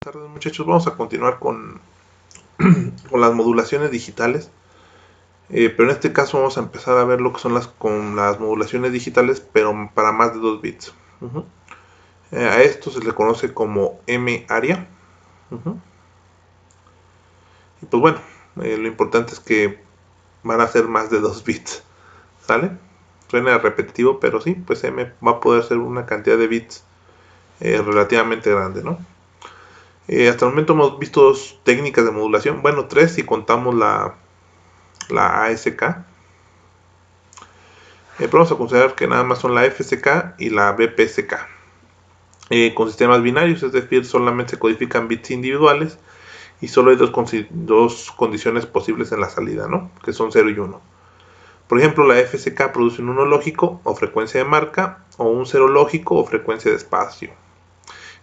Buenas tardes, muchachos, vamos a continuar con las modulaciones digitales, pero en este caso vamos a empezar a ver lo que son con las modulaciones digitales, pero para más de 2 bits. A esto se le conoce como M-área. Y pues bueno, lo importante es que van a ser más de 2 bits, ¿sale? Suena repetitivo, pero sí, pues M va a poder ser una cantidad de bits relativamente grande, ¿no? Hasta el momento hemos visto dos técnicas de modulación, bueno, tres si contamos la ASK. Pero vamos a considerar que nada más son la FSK y la BPSK. Con sistemas binarios, es decir, solamente se codifican bits individuales y solo hay dos condiciones posibles en la salida, ¿no? Que son 0 y 1. Por ejemplo, la FSK produce un 1 lógico o frecuencia de marca, o un 0 lógico o frecuencia de espacio.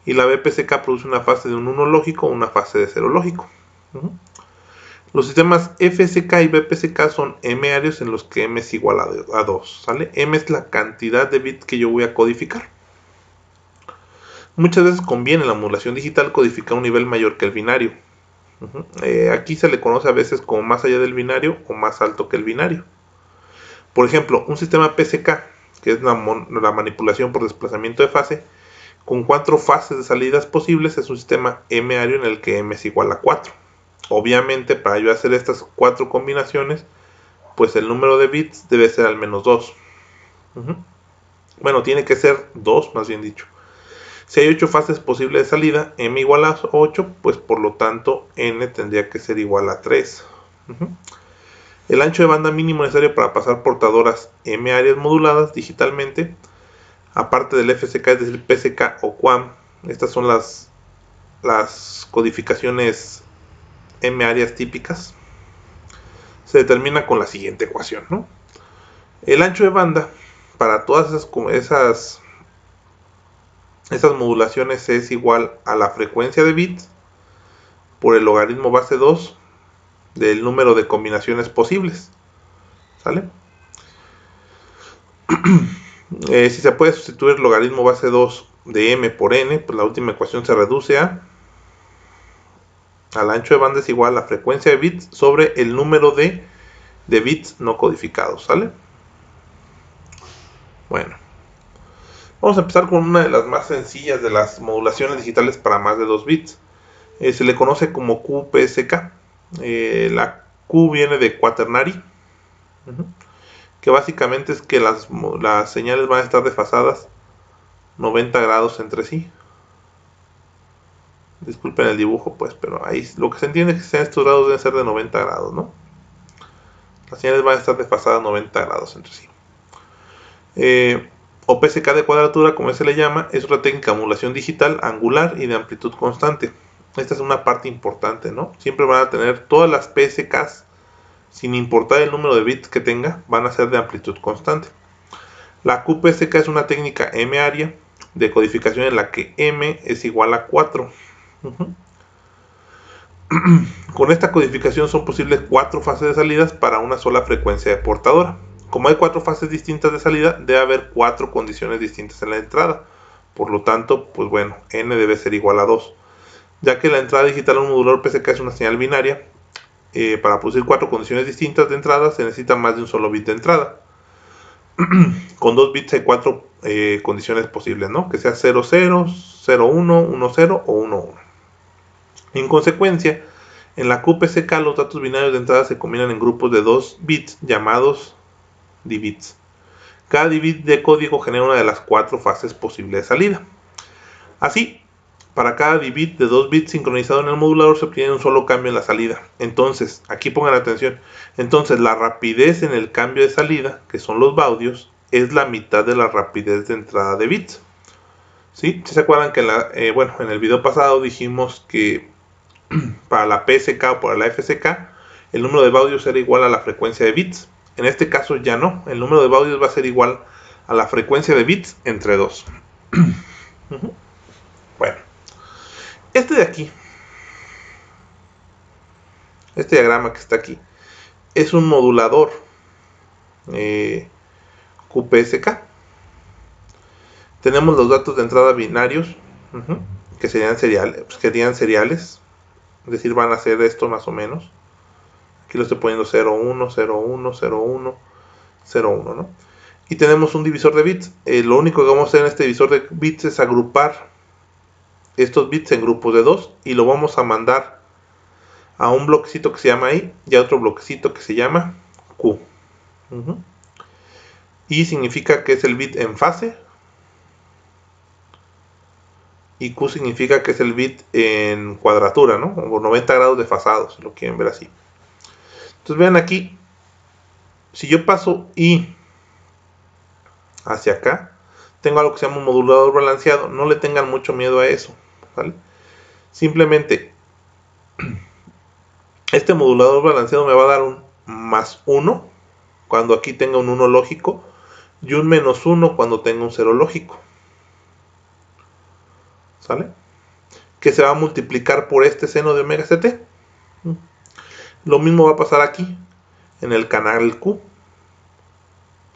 Y la BPSK produce una fase de un 1 lógico o una fase de 0 lógico. Los sistemas FSK y BPSK son M-áreos en los que M es igual a 2, ¿sale? M es la cantidad de bits que yo voy a codificar. Muchas veces conviene en la modulación digital codificar un nivel mayor que el binario. Aquí se le conoce a veces como más allá del binario o más alto que el binario. Por ejemplo, un sistema PSK, que es la manipulación por desplazamiento de fase, con 4 fases de salidas posibles, es un sistema M-área en el que M es igual a 4. Obviamente, para yo hacer estas 4 combinaciones, pues el número de bits debe ser al menos 2. Bueno, tiene que ser 2, más bien dicho. Si hay 8 fases posibles de salida, M igual a 8, pues por lo tanto N tendría que ser igual a 3. El ancho de banda mínimo necesario para pasar portadoras M áreas moduladas digitalmente, aparte del FSK, es decir, PSK o QAM, estas son las codificaciones M áreas típicas, se determina con la siguiente ecuación, ¿no? El ancho de banda para todas esas modulaciones es igual a la frecuencia de bits por el logaritmo base 2 del número de combinaciones posibles, ¿sale? Si se puede sustituir el logaritmo base 2 de m por n, pues la última ecuación se reduce al ancho de banda es igual a la frecuencia de bits sobre el número de bits no codificados, ¿sale? Bueno, vamos a empezar con una de las más sencillas de las modulaciones digitales para más de 2 bits. Se le conoce como QPSK. La Q viene de quaternary, que básicamente es que las señales van a estar desfasadas 90 grados entre sí. Disculpen el dibujo, pues, pero ahí lo que se entiende es que estos grados deben ser de 90 grados, ¿no? Las señales van a estar desfasadas 90 grados entre sí. O PSK de cuadratura, como se le llama, es otra técnica de modulación digital angular y de amplitud constante. Esta es una parte importante, ¿no? Siempre van a tener todas las PSKs, sin importar el número de bits que tenga, van a ser de amplitud constante. La QPSK es una técnica M-área de codificación en la que M es igual a 4. Con esta codificación son posibles 4 fases de salidas para una sola frecuencia de portadora. Como hay 4 fases distintas de salida, debe haber 4 condiciones distintas en la entrada. Por lo tanto, pues bueno, N debe ser igual a 2. Ya que la entrada digital a un modulador PSK es una señal binaria, para producir 4 condiciones distintas de entrada se necesita más de un solo bit de entrada. Con 2 bits hay 4 condiciones posibles, ¿no? Que sea 0, 0, 0, 1, 1, 0 o 1, 1. En consecuencia, en la QPSK los datos binarios de entrada se combinan en grupos de 2 bits llamados dbits. Cada dbit de código genera una de las 4 fases posibles de salida. Así, para cada dbit de 2 bits sincronizado en el modulador se obtiene un solo cambio en la salida. Entonces, aquí pongan atención. Entonces, la rapidez en el cambio de salida, que son los baudios, es la mitad de la rapidez de entrada de bits. ¿Sí? ¿Se acuerdan que en el video pasado dijimos que para la PSK o para la FSK el número de baudios era igual a la frecuencia de bits? En este caso ya no. El número de baudios va a ser igual a la frecuencia de bits entre 2. Bueno, este de aquí, este diagrama que está aquí, es un modulador QPSK. Tenemos los datos de entrada binarios, que serían seriales, es decir, van a ser esto más o menos. Aquí lo estoy poniendo 0, 1, 0, 1, 0, 1, 0, 1, ¿no? Y tenemos un divisor de bits. Lo único que vamos a hacer en este divisor de bits es agrupar estos bits en grupos de 2 y lo vamos a mandar a un bloquecito que se llama I y a otro bloquecito que se llama Q. I significa que es el bit en fase y Q significa que es el bit en cuadratura, ¿no? O 90 grados desfasados, si lo quieren ver así. Entonces vean aquí, si yo paso I hacia acá, tengo algo que se llama un modulador balanceado. No le tengan mucho miedo a eso, ¿vale? Simplemente este modulador balanceado me va a dar un más 1 cuando aquí tenga un 1 lógico y un menos 1 cuando tenga un 0 lógico, ¿sale? Que se va a multiplicar por este seno de omega ct. Lo mismo va a pasar aquí en el canal Q,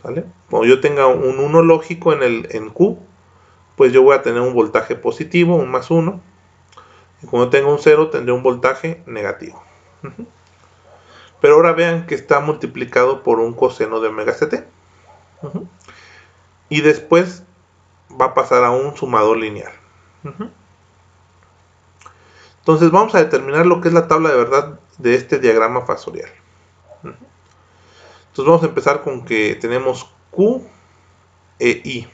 ¿vale? Cuando yo tenga un 1 lógico en Q, pues yo voy a tener un voltaje positivo, un más 1, y cuando tenga un 0 tendré un voltaje negativo. Pero ahora vean que está multiplicado por un coseno de omega ct. Y después va a pasar a un sumador lineal. Entonces vamos a determinar lo que es la tabla de verdad de este diagrama fasorial. Entonces vamos a empezar con que tenemos Q e I.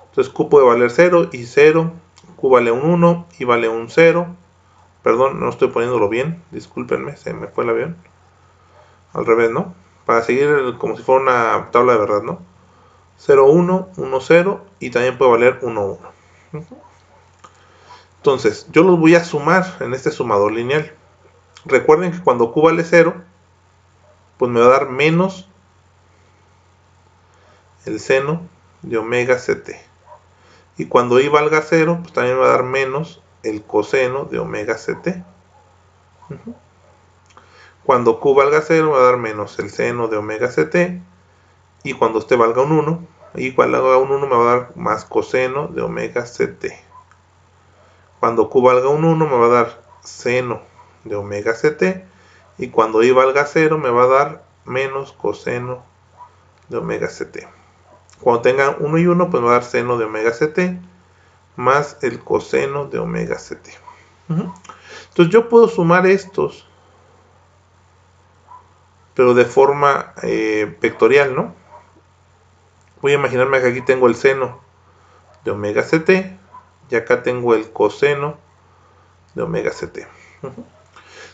Entonces Q puede valer 0 y 0. Q vale un 1 y vale un 0. Perdón, no estoy poniéndolo bien. Discúlpenme, se me fue el avión. Al revés, ¿no? Para seguir como si fuera una tabla de verdad, ¿no? 0, 1, 1, 0 y también puede valer 1, 1. Entonces, yo los voy a sumar en este sumador lineal. Recuerden que cuando Q vale 0, pues me va a dar menos el seno de omega ct. Y cuando I valga 0, pues también me va a dar menos el coseno de omega ct. Cuando Q valga 0, me va a dar menos el seno de omega ct. Y cuando este valga un 1, y cuando valga un 1 me va a dar más coseno de omega ct. Cuando Q valga un 1 me va a dar seno de omega ct. Y cuando I valga 0 me va a dar menos coseno de omega ct. Cuando tenga 1 y 1 pues me va a dar seno de omega ct más el coseno de omega ct. Entonces yo puedo sumar estos, pero de forma vectorial, ¿no? Voy a imaginarme que aquí tengo el seno de omega ct y acá tengo el coseno de omega ct.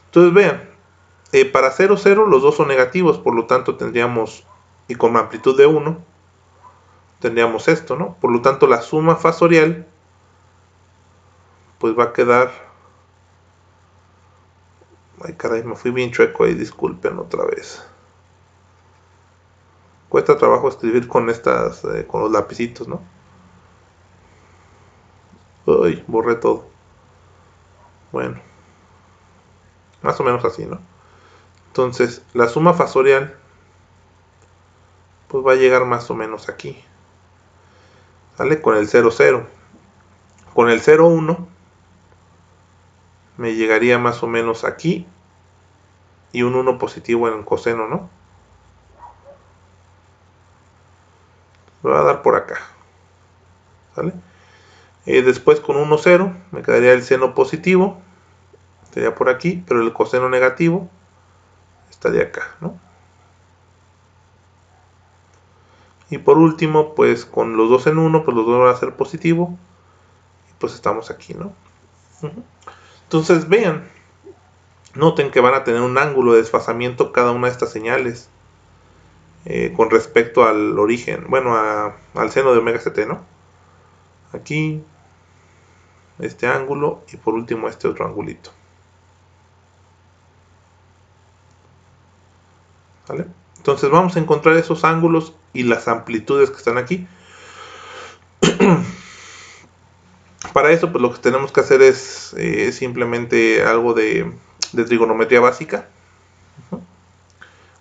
Entonces vean, para 0, 0 los dos son negativos, por lo tanto tendríamos, y con amplitud de 1, tendríamos esto, ¿no? Por lo tanto la suma fasorial pues va a quedar, ay caray, me fui bien chueco ahí, disculpen otra vez. Cuesta trabajo escribir con estas, con los lapicitos, ¿no? Uy, borré todo. Bueno, más o menos así, ¿no? Entonces, la suma fasorial pues va a llegar más o menos aquí. ¿Sale? Con el 0, 0. Con el 0, 1 me llegaría más o menos aquí y un 1 positivo en el coseno, ¿no? Me va a dar por acá. ¿Sale? Después con 1, 0 me quedaría el seno positivo, estaría por aquí, pero el coseno negativo estaría acá, ¿no? Y por último, pues con los dos en 1, pues los dos van a ser positivo. Y pues estamos aquí, ¿no? Entonces vean, noten que van a tener un ángulo de desfasamiento cada una de estas señales con respecto al origen, bueno, al seno de omega ct, ¿no? Aquí, este ángulo y por último este otro angulito. ¿Vale? Entonces vamos a encontrar esos ángulos y las amplitudes que están aquí. Para eso, pues lo que tenemos que hacer es simplemente algo de trigonometría básica.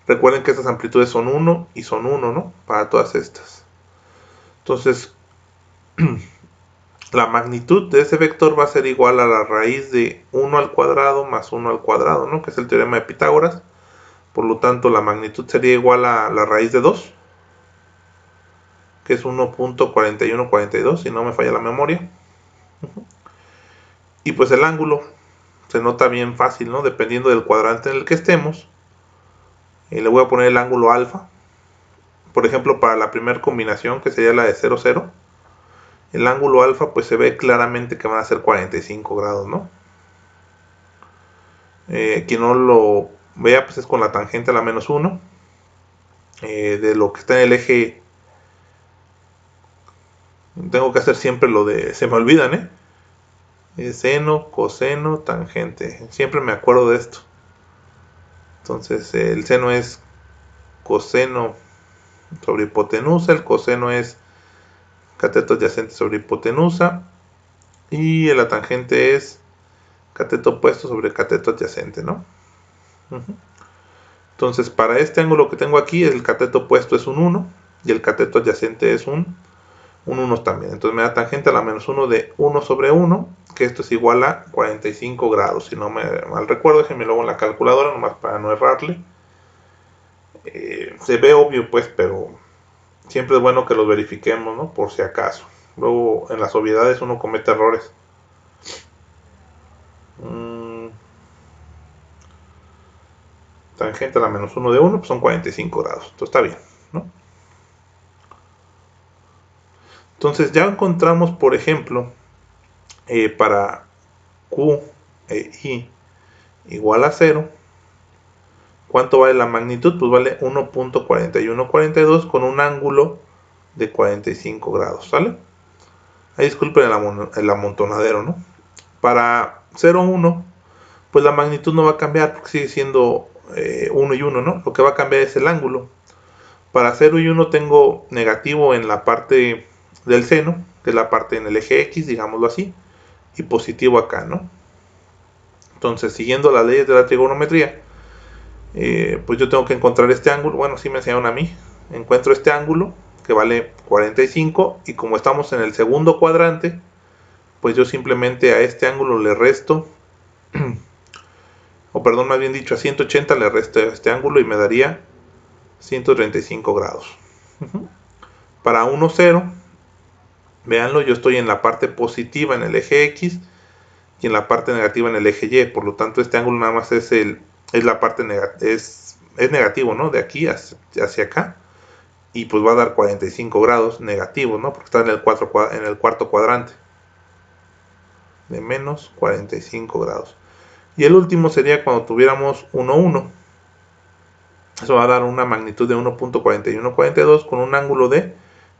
Recuerden que estas amplitudes son 1 y son 1, ¿no? Para todas estas. Entonces, la magnitud de ese vector va a ser igual a la raíz de 1 al cuadrado más 1 al cuadrado, ¿no? Que es el teorema de Pitágoras. Por lo tanto, la magnitud sería igual a la raíz de 2, que es 1.4142, si no me falla la memoria. Y pues el ángulo se nota bien fácil, ¿no? Dependiendo del cuadrante en el que estemos. Le voy a poner el ángulo alfa. Por ejemplo, para la primera combinación, que sería la de 0, 0, el ángulo alfa pues se ve claramente que van a ser 45 grados, ¿no? Quien no lo vea pues es con la tangente a la menos 1 de lo que está en el eje. Tengo que hacer siempre lo de, se me olvidan, seno, coseno, tangente, siempre me acuerdo de esto. Entonces el seno es coseno sobre hipotenusa, el coseno es cateto adyacente sobre hipotenusa y la tangente es cateto opuesto sobre cateto adyacente, ¿no? Entonces para este ángulo que tengo aquí, el cateto opuesto es un 1 y el cateto adyacente es un 1 también. Entonces me da tangente a la menos 1 de 1 sobre 1, que esto es igual a 45 grados. Si no me mal recuerdo, déjenme luego en la calculadora, nomás para no errarle. Se ve obvio pues, pero siempre es bueno que los verifiquemos, ¿no? Por si acaso. Luego en las obviedades uno comete errores. Tangente a la menos 1 de 1, pues son 45 grados. Entonces está bien, ¿no? Entonces ya encontramos, por ejemplo, para Q e I igual a 0, ¿cuánto vale la magnitud? Pues vale 1.4142 con un ángulo de 45 grados, ¿sale? Ahí disculpen el amontonadero, ¿no? Para 0, 1, pues la magnitud no va a cambiar porque sigue siendo 1 y 1, ¿no? Lo que va a cambiar es el ángulo. Para 0 y 1 tengo negativo en la parte del seno, que es la parte en el eje X, digámoslo así, y positivo acá, ¿no? Entonces, siguiendo las leyes de la trigonometría, pues yo tengo que encontrar este ángulo. Bueno, sí me enseñaron a mí. Encuentro este ángulo que vale 45 y como estamos en el segundo cuadrante, pues yo simplemente a este ángulo le resto, o perdón, más bien dicho, a 180 le resto este ángulo y me daría 135 grados. Para 1, 0, véanlo, yo estoy en la parte positiva en el eje X y en la parte negativa en el eje Y, por lo tanto este ángulo nada más es la parte es negativo, ¿no? De aquí hacia acá, y pues va a dar 45 grados negativos, ¿no? Porque está en el cuarto cuadrante, de menos 45 grados. Y el último sería cuando tuviéramos 1, 1. Eso va a dar una magnitud de 1.4142 con un ángulo de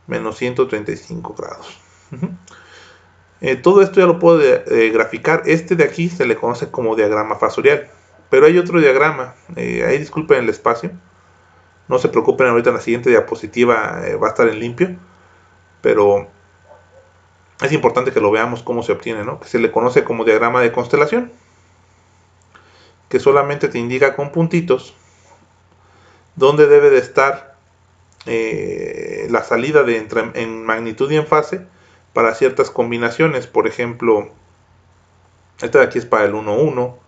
menos 135 grados. Todo esto ya lo puedo graficar. Este de aquí se le conoce como diagrama fasorial. Pero hay otro diagrama. Ahí disculpen el espacio. No se preocupen, ahorita en la siguiente diapositiva va a estar en limpio. Pero es importante que lo veamos cómo se obtiene, ¿no? Que se le conoce como diagrama de constelación. Que solamente te indica con puntitos dónde debe de estar la salida en magnitud y en fase para ciertas combinaciones. Por ejemplo, esta de aquí es para el 1, 1,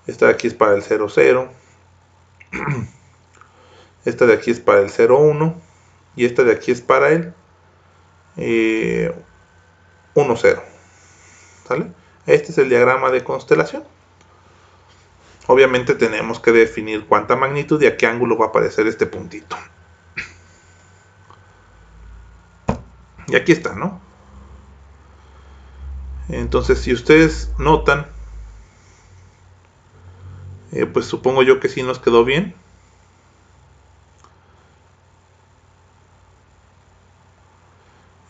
esta de aquí es para el 0, 0, esta de aquí es para el 0, 1 y esta de aquí es para el 1, 0. ¿Sale? Este es el diagrama de constelación. Obviamente tenemos que definir cuánta magnitud y a qué ángulo va a aparecer este puntito. Y aquí está, ¿no? Entonces, si ustedes notan, pues supongo yo que sí nos quedó bien.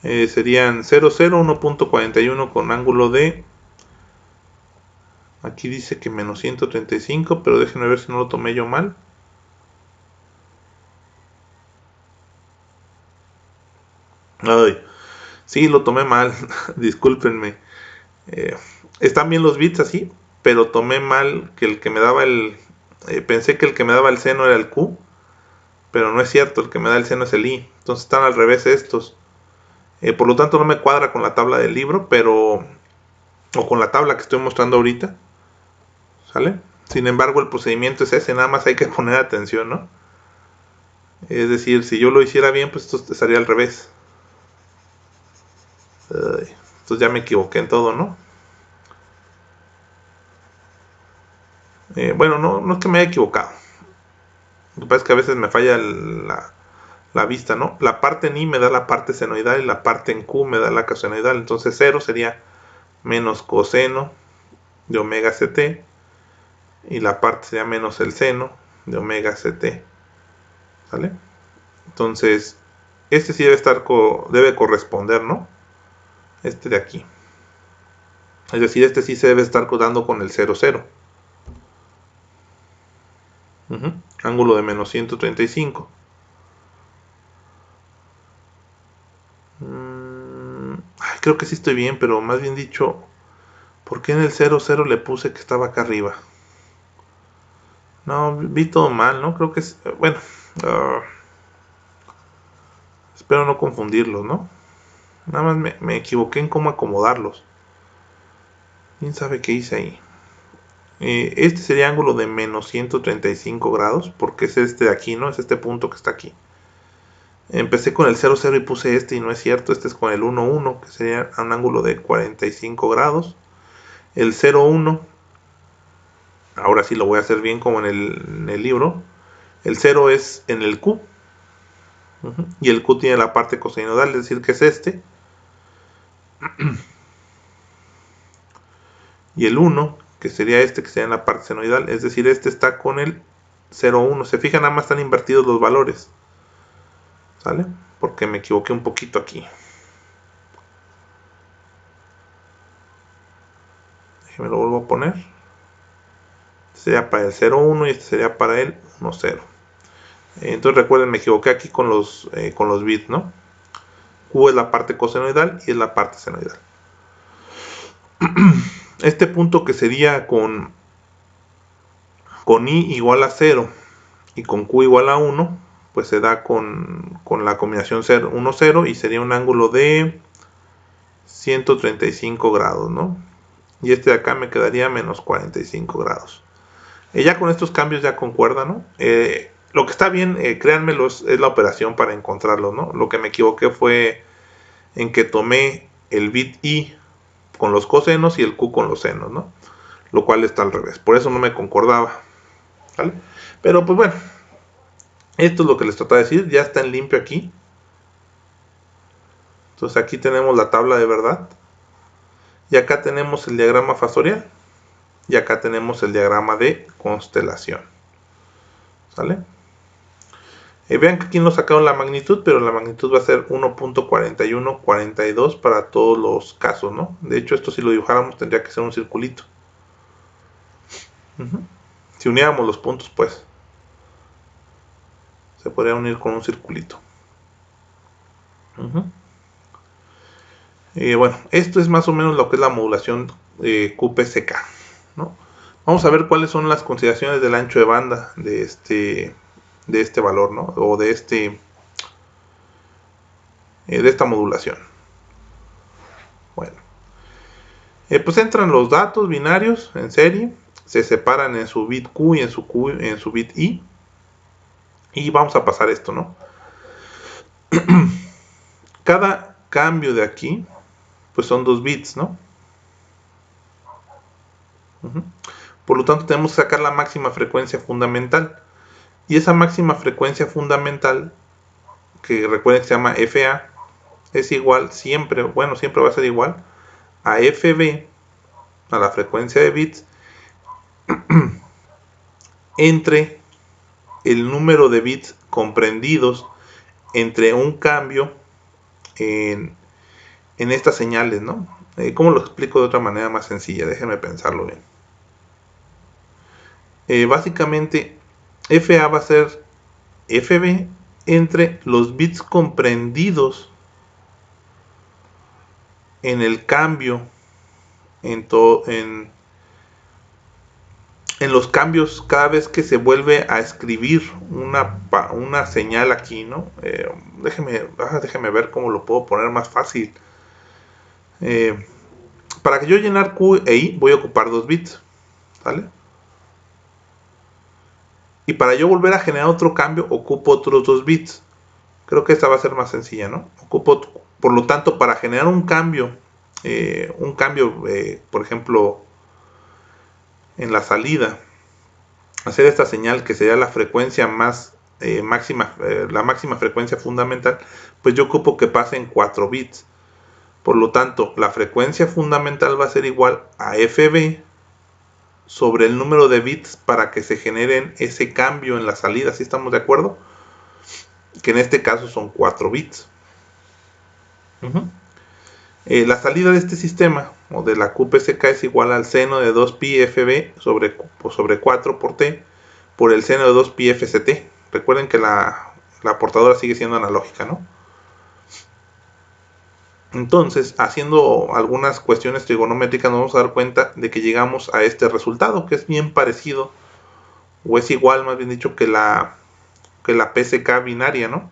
Serían 0, 0, 1.41 con ángulo de... Aquí dice que menos 135, pero déjenme ver si no lo tomé yo mal. Ay, sí, lo tomé mal, discúlpenme. Están bien los bits así, pero tomé mal que el que me daba pensé que el que me daba el seno era el Q, pero no es cierto, el que me da el seno es el I. Entonces están al revés estos. Por lo tanto no me cuadra con la tabla del libro, pero o con la tabla que estoy mostrando ahorita, ¿sale? Sin embargo, el procedimiento es ese, nada más hay que poner atención, ¿no? Es decir, si yo lo hiciera bien, pues esto estaría al revés. Entonces ya me equivoqué en todo, ¿no? Bueno, no es que me haya equivocado. Lo que pasa es que a veces me falla la vista, ¿no? La parte en I me da la parte senoidal y la parte en Q me da la cosenoidal. Entonces 0 sería menos coseno de omega ct y la parte sería menos el seno de omega ct. ¿Sale? Entonces, este sí debe corresponder, ¿no? Este de aquí. Es decir, este sí se debe estar dando con el 0, 0. Ángulo de menos 135. Creo que sí estoy bien, pero más bien dicho, ¿por qué en el 0, 0 le puse que estaba acá arriba? No, vi todo mal, ¿no? Creo que es... Bueno, espero no confundirlos, ¿no? Nada más me equivoqué en cómo acomodarlos. ¿Quién sabe qué hice ahí? Este sería ángulo de menos 135 grados, porque es este de aquí, ¿no? Es este punto que está aquí. Empecé con el 0, 0 y puse este y no es cierto. Este es con el 1, 1, que sería un ángulo de 45 grados. El 0, 1, ahora sí lo voy a hacer bien como en el libro. El 0 es en el Q. Y el Q tiene la parte cosenoidal, es decir, que es este. Y el 1, que sería este, que sería en la parte senoidal, es decir, este está con el 0, 1. Se fijan, nada más están invertidos los valores. ¿Sale? Porque me equivoqué un poquito aquí. Déjenme lo vuelvo a poner. Este sería para el 0, 1 y este sería para el 1, 0. Entonces recuerden, me equivoqué aquí con los bits, ¿no? Q es la parte cosenoidal y es la parte senoidal. Este punto que sería con I igual a 0 y con Q igual a 1, pues se da con la combinación 0, 1, 0 y sería un ángulo de 135 grados, ¿no? Y este de acá me quedaría menos 45 grados. Ya con estos cambios ya concuerda, ¿no? Lo que está bien, créanmelo, es la operación para encontrarlo, ¿no? Lo que me equivoqué fue en que tomé el bit I con los cosenos y el Q con los senos, ¿no? Lo cual está al revés, por eso no me concordaba, ¿vale? Pero pues bueno, esto es lo que les trato de decir, ya está en limpio aquí. Entonces aquí tenemos la tabla de verdad. Y acá tenemos el diagrama fasorial. Y acá tenemos el diagrama de constelación. ¿Sale? Vean que aquí no sacaron la magnitud, pero la magnitud va a ser 1.4142 para todos los casos, ¿no? De hecho, esto si lo dibujáramos tendría que ser un circulito. Si uniéramos los puntos, pues se podría unir con un circulito. Bueno, esto es más o menos lo que es la modulación QPSK, ¿no? Vamos a ver cuáles son las consideraciones del ancho de banda de este valor, ¿no? O de esta modulación. Bueno, pues entran los datos binarios en serie, se separan en su bit Q y en su bit I, y vamos a pasar esto, ¿no? Cada cambio de aquí, pues son 2 bits, ¿no? Por lo tanto, tenemos que sacar la máxima frecuencia fundamental. Y esa máxima frecuencia fundamental, que recuerden que se llama FA, es igual siempre, bueno, siempre va a ser igual a FB, a la frecuencia de bits, entre el número de bits comprendidos entre un cambio en estas señales, ¿no? ¿Cómo lo explico de otra manera más sencilla? Déjenme pensarlo bien. Básicamente, FA va a ser FB entre los bits comprendidos en el cambio en en los cambios, cada vez que se vuelve a escribir una señal aquí, ¿no? Déjeme ver cómo lo puedo poner más fácil. Para que yo llenar Q e I voy a ocupar 2 bits, ¿vale? Y para yo volver a generar otro cambio ocupo otros 2 bits. Creo que esta va a ser más sencilla, ¿no? Por lo tanto, para generar un cambio, por ejemplo, en la salida, hacer esta señal que sería la frecuencia máxima, la máxima frecuencia fundamental, pues yo ocupo que pasen 4 bits. Por lo tanto, la frecuencia fundamental va a ser igual a FB sobre el número de bits para que se generen ese cambio en la salida. ¿Sí estamos de acuerdo? Que en este caso son 4 bits. La salida de este sistema o de la QPSK es igual al seno de 2pi FB sobre 4 por T por el seno de 2pi FCT. Recuerden que la portadora sigue siendo analógica, ¿no? Entonces, haciendo algunas cuestiones trigonométricas nos vamos a dar cuenta de que llegamos a este resultado, que es bien parecido, o es igual, más bien dicho, que la PSK binaria, ¿no?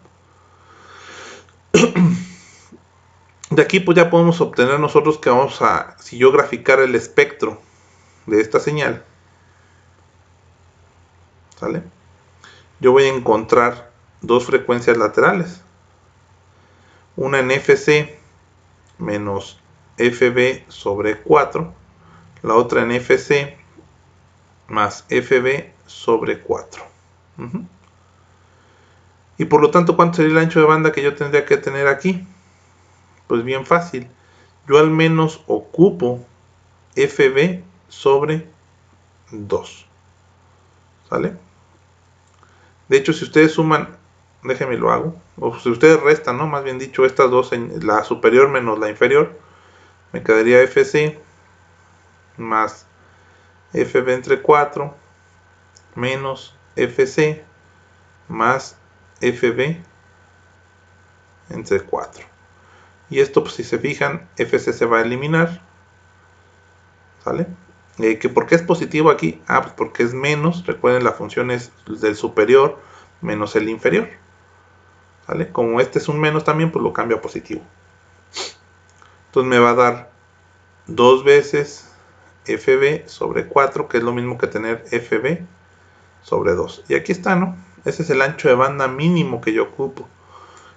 De aquí pues ya podemos obtener nosotros que si yo graficara el espectro de esta señal, ¿sale? Yo voy a encontrar dos frecuencias laterales, una en FC menos FB sobre 4, la otra en FC más FB sobre 4. Y por lo tanto, ¿cuánto sería el ancho de banda que yo tendría que tener aquí? Pues bien fácil, yo al menos ocupo FB sobre 2, ¿sale? De hecho, si ustedes suman, déjenme lo hago, o si ustedes restan, ¿no? Más bien dicho, estas dos, la superior menos la inferior, me quedaría FC más FB entre 4 menos FC más FB entre 4. Y esto, pues, si se fijan, FC se va a eliminar, ¿sale? ¿Por qué es positivo aquí? Pues porque es menos, recuerden, la función es del superior menos el inferior, ¿vale? Como este es un menos también, pues lo cambio a positivo. Entonces me va a dar 2 veces FB sobre 4, que es lo mismo que tener FB sobre 2. Y aquí está, ¿no? Ese es el ancho de banda mínimo que yo ocupo.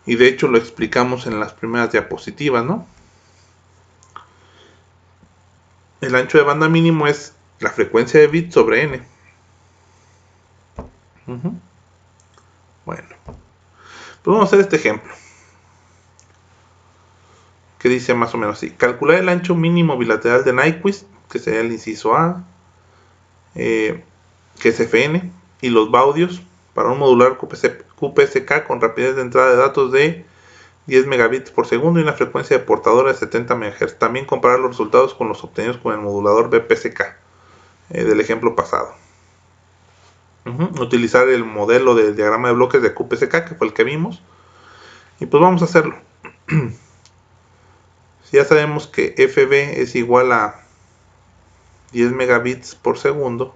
Y de hecho lo explicamos en las primeras diapositivas, ¿no? El ancho de banda mínimo es la frecuencia de bits sobre n. Bueno, pues vamos a hacer este ejemplo, que dice más o menos así: calcular el ancho mínimo bilateral de Nyquist, que sería el inciso A, que es Fn, y los baudios para un modular QPSK con rapidez de entrada de datos de 10 megabits por segundo y una frecuencia de portadora de 70 MHz. También comparar los resultados con los obtenidos con el modulador BPSK del ejemplo pasado. Utilizar el modelo del diagrama de bloques de QPSK, que fue el que vimos, y pues vamos a hacerlo. Si ya sabemos que FB es igual a 10 megabits por segundo,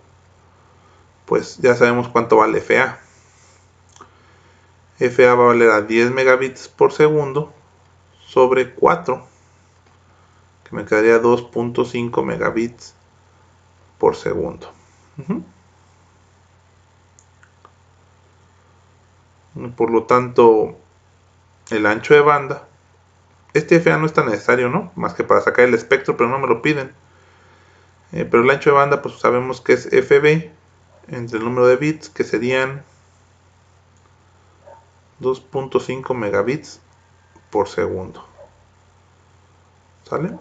pues ya sabemos cuánto vale FA. FA va a valer a 10 megabits por segundo sobre 4, que me quedaría 2.5 megabits por segundo. Por lo tanto, el ancho de banda, este FA no es tan necesario, ¿no? Más que para sacar el espectro, pero no me lo piden. Pero el ancho de banda, pues sabemos que es FB entre el número de bits, que serían 2.5 megabits por segundo. ¿Sale?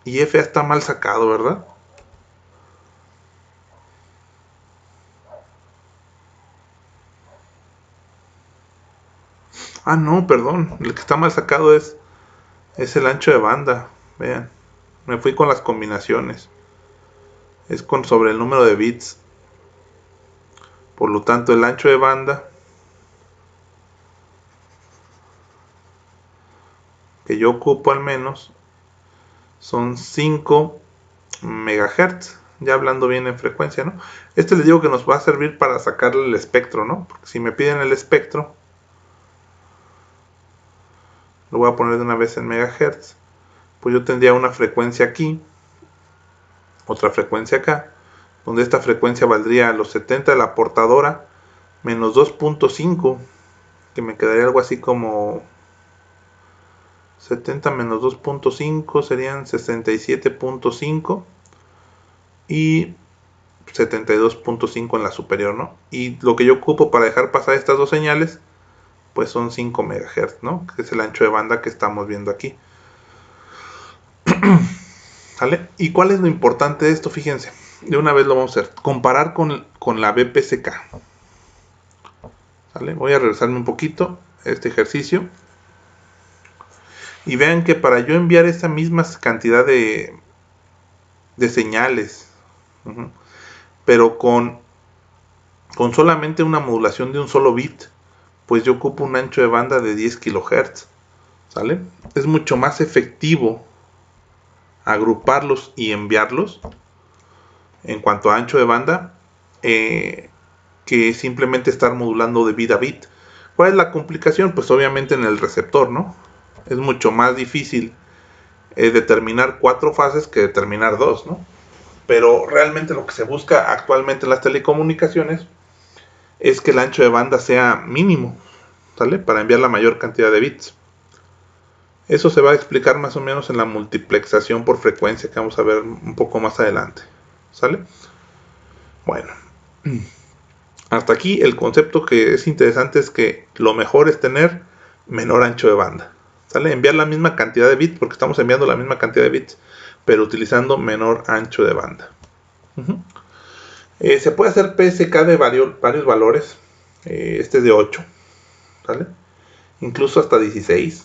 Y FA está mal sacado, ¿verdad? No, perdón. El que está mal sacado es el ancho de banda. Vean, me fui con las combinaciones. Es sobre el número de bits. Por lo tanto, el ancho de banda que yo ocupo al menos son 5 MHz. ya hablando bien en frecuencia, ¿no? Este les digo que nos va a servir para sacarle el espectro, ¿no? Porque si me piden el espectro, lo voy a poner de una vez en megahertz, pues yo tendría una frecuencia aquí, otra frecuencia acá, donde esta frecuencia valdría los 70 de la portadora menos 2.5, que me quedaría algo así como 70 menos 2.5 serían 67.5 y 72.5 en la superior, ¿no? Y lo que yo ocupo para dejar pasar estas dos señales, pues son 5 MHz, ¿no? Que es el ancho de banda que estamos viendo aquí. ¿Vale? ¿Y cuál es lo importante de esto? Fíjense, de una vez lo vamos a hacer. Comparar con la BPSK. ¿Vale? Voy a regresarme un poquito a este ejercicio. Y vean que para yo enviar esa misma cantidad de señales, pero con solamente una modulación de un solo bit, pues yo ocupo un ancho de banda de 10 kHz. ¿Sale? Es mucho más efectivo agruparlos y enviarlos en cuanto a ancho de banda que simplemente estar modulando de bit a bit. ¿Cuál es la complicación? Pues obviamente en el receptor, ¿no? Es mucho más difícil determinar 4 fases que determinar 2, ¿no? Pero realmente lo que se busca actualmente en las telecomunicaciones es que el ancho de banda sea mínimo, ¿sale? Para enviar la mayor cantidad de bits. Eso se va a explicar más o menos en la multiplexación por frecuencia que vamos a ver un poco más adelante, ¿sale? Bueno, hasta aquí el concepto que es interesante es que lo mejor es tener menor ancho de banda, ¿sale? Enviar la misma cantidad de bits, porque estamos enviando la misma cantidad de bits, pero utilizando menor ancho de banda. Se puede hacer PSK de varios valores, este es de 8, ¿sale? Incluso hasta 16.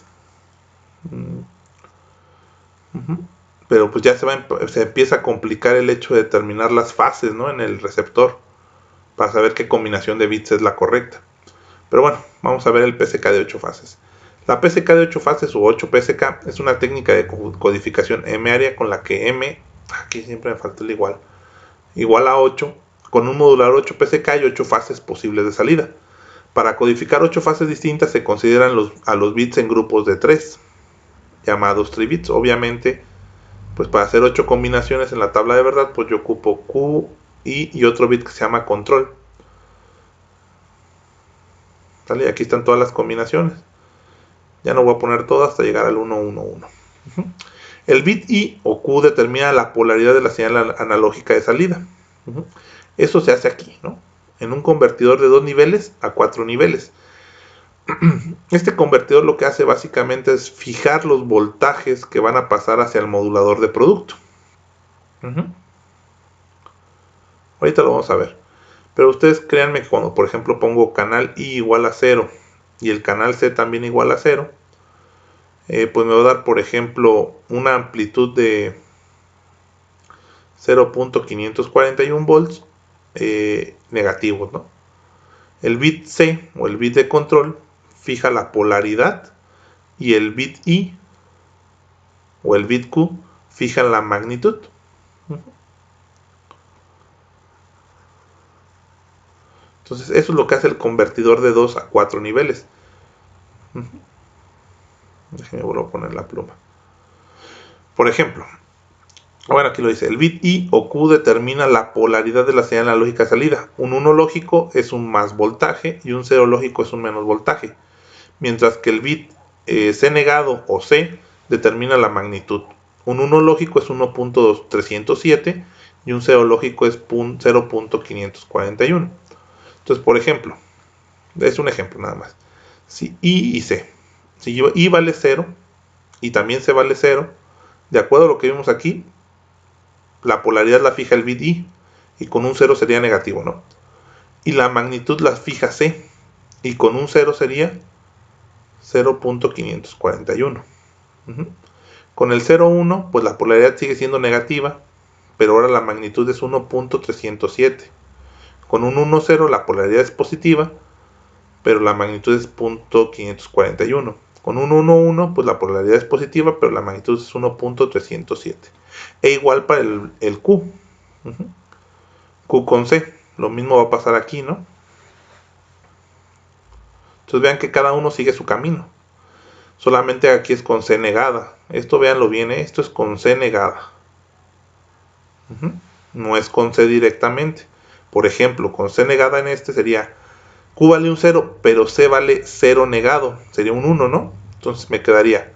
Pero pues ya se empieza a complicar el hecho de determinar las fases, ¿no? En el receptor, para saber qué combinación de bits es la correcta. Pero bueno, vamos a ver el PSK de 8 fases. La PSK de 8 fases o 8 PSK es una técnica de codificación M-área con la que M, aquí siempre me falta el igual a 8, con un modulador 8 PSK y 8 fases posibles de salida. Para codificar 8 fases distintas se consideran a los bits en grupos de 3, llamados tribits. Obviamente, pues para hacer 8 combinaciones en la tabla de verdad, pues yo ocupo Q, I y otro bit que se llama control. ¿Vale? Aquí están todas las combinaciones. Ya no voy a poner todas hasta llegar al 1, 1, 1. El bit I o Q determina la polaridad de la señal analógica de salida. Eso se hace aquí, ¿no? En un convertidor de 2 niveles a 4 niveles. Este convertidor lo que hace básicamente es fijar los voltajes que van a pasar hacia el modulador de producto. Ahorita lo vamos a ver. Pero ustedes créanme que cuando por ejemplo pongo canal I igual a 0 y el canal C también igual a 0, pues me va a dar por ejemplo una amplitud de 0.541 volts negativos, ¿no? El bit C o el bit de control fija la polaridad y el bit I o el bit Q fija la magnitud. Entonces eso es lo que hace el convertidor de 2 a 4 niveles. Déjenme volver a poner la pluma. Por ejemplo, bueno, aquí lo dice, el bit I o Q determina la polaridad de la señal analógica salida. Un 1 lógico es un más voltaje y un 0 lógico es un menos voltaje. Mientras que el bit C negado o C determina la magnitud. Un 1 lógico es 1.307 y un 0 lógico es 0.541. Entonces, por ejemplo, es un ejemplo nada más. Si I y C, si I vale 0 y también C vale 0, de acuerdo a lo que vimos aquí, la polaridad la fija el bit I y con un 0 sería negativo, ¿no? Y la magnitud la fija C y con un 0 sería 0.541. Con el 0,1 pues la polaridad sigue siendo negativa, pero ahora la magnitud es 1.307. Con un 1,0 la polaridad es positiva, pero la magnitud es 0.541. Con un 1,1 pues la polaridad es positiva, pero la magnitud es 1.307. E igual para el Q. Q con C, lo mismo va a pasar aquí, ¿no? Entonces vean que cada uno sigue su camino. Solamente aquí es con C negada. Esto véanlo bien, ¿eh? Esto es con C negada. No es con C directamente. Por ejemplo, con C negada en este sería Q vale un 0, pero C vale 0 negado. Sería un 1, ¿no? Entonces me quedaría,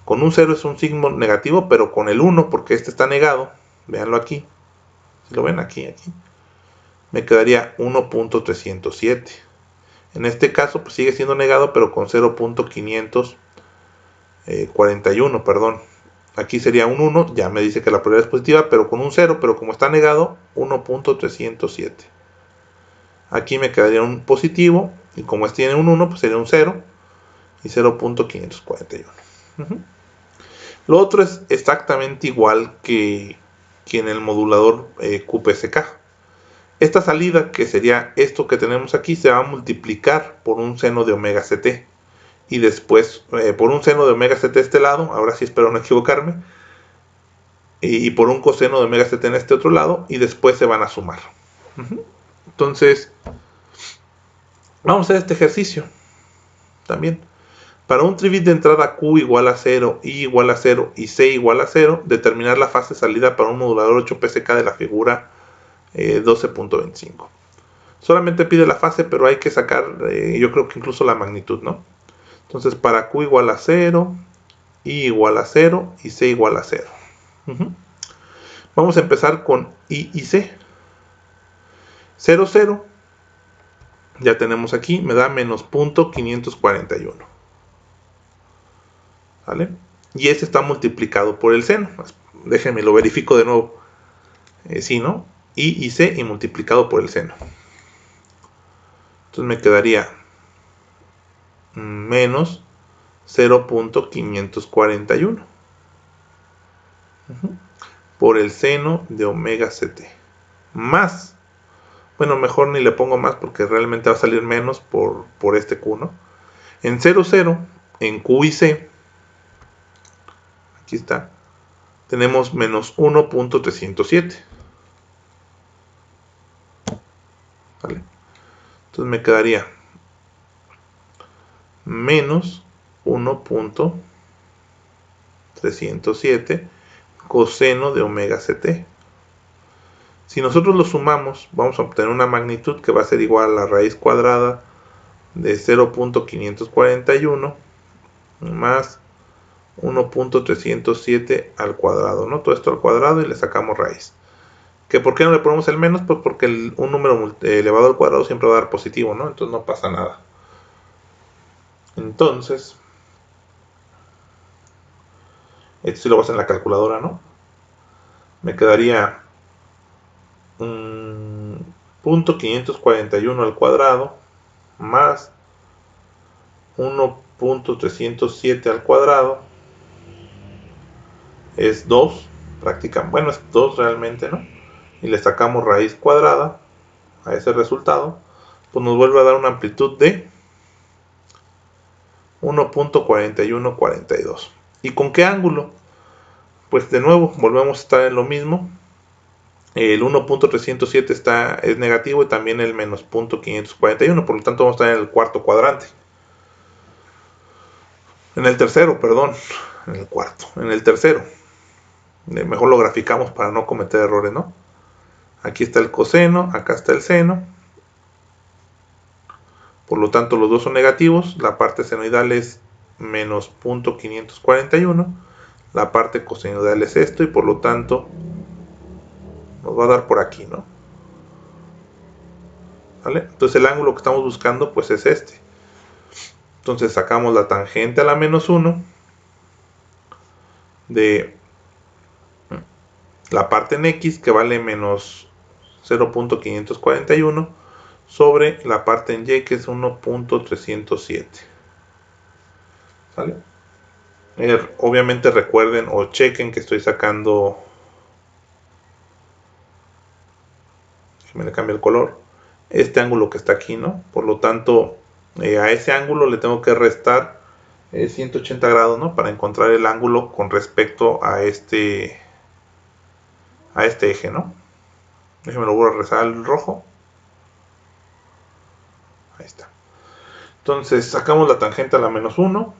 con un 0 es un signo negativo, pero con el 1, porque este está negado, véanlo aquí, si lo ven aquí, me quedaría 1.307. En este caso pues sigue siendo negado, pero con 0.541, perdón. Aquí sería un 1, ya me dice que la probabilidad es positiva, pero con un 0, pero como está negado, 1.307. Aquí me quedaría un positivo, y como este tiene un 1, pues sería un 0, y 0.541. Lo otro es exactamente igual que en el modulador QPSK. Esta salida, que sería esto que tenemos aquí, se va a multiplicar por un seno de omega ct. Y después por un seno de omega ct este lado, ahora sí espero no equivocarme, y por un coseno de omega ct en este otro lado, y después se van a sumar. Entonces, vamos a hacer este ejercicio también. Para un tribit de entrada Q igual a 0, I igual a 0 y C igual a 0, determinar la fase salida para un modulador 8PSK de la figura 12.25. Solamente pide la fase, pero hay que sacar, yo creo que incluso la magnitud, ¿no? Entonces, para Q igual a 0, I igual a 0 y C igual a 0. Vamos a empezar con I y C. 0, 0. Ya tenemos aquí, me da menos 0.541. ¿Vale? Y este está multiplicado por el seno. Déjenme lo verifico de nuevo. Sí, ¿no? I y C y multiplicado por el seno. Entonces me quedaría menos 0.541 por el seno de omega ct. Más, bueno, mejor ni le pongo más porque realmente va a salir menos por este Q, ¿no? En 0, 0, en Q y C, aquí está, tenemos menos 1.307. ¿Vale? Entonces me quedaría menos 1.307 coseno de omega ct. Si nosotros lo sumamos, vamos a obtener una magnitud que va a ser igual a la raíz cuadrada de 0.541 más 1.307 al cuadrado, ¿no? Todo esto al cuadrado y le sacamos raíz. ¿Que por qué no le ponemos el menos? Pues porque un número elevado al cuadrado siempre va a dar positivo, ¿no? Entonces no pasa nada. Entonces, esto sí lo vas en la calculadora, ¿no? Me quedaría 0.541 al cuadrado más 1.307 al cuadrado es 2, prácticamente, bueno, es 2 realmente, ¿no? Y le sacamos raíz cuadrada a ese resultado, pues nos vuelve a dar una amplitud de 1.4142. ¿Y con qué ángulo? Pues de nuevo volvemos a estar en lo mismo. El 1.307 es negativo y también el menos 0.541, por lo tanto vamos a estar en el cuarto cuadrante. En el tercero, perdón, en el cuarto, en el tercero. Mejor lo graficamos para no cometer errores, ¿no? Aquí está el coseno, acá está el seno. Por lo tanto, los dos son negativos. La parte senoidal es menos 0.541. La parte cosenoidal es esto y por lo tanto nos va a dar por aquí, ¿no? ¿Vale? Entonces el ángulo que estamos buscando pues es este. Entonces sacamos la tangente a la menos 1 de la parte en X, que vale menos 0.541, sobre la parte en Y, que es 1.307. ¿Vale? Obviamente recuerden o chequen que estoy sacando, me le cambio el color, este ángulo que está aquí, ¿no? Por lo tanto, a ese ángulo le tengo que restar 180 grados, ¿no? Para encontrar el ángulo con respecto a este eje, ¿no? Déjenme lo voy a rezar al rojo. Ahí está. Entonces sacamos la tangente a la menos 1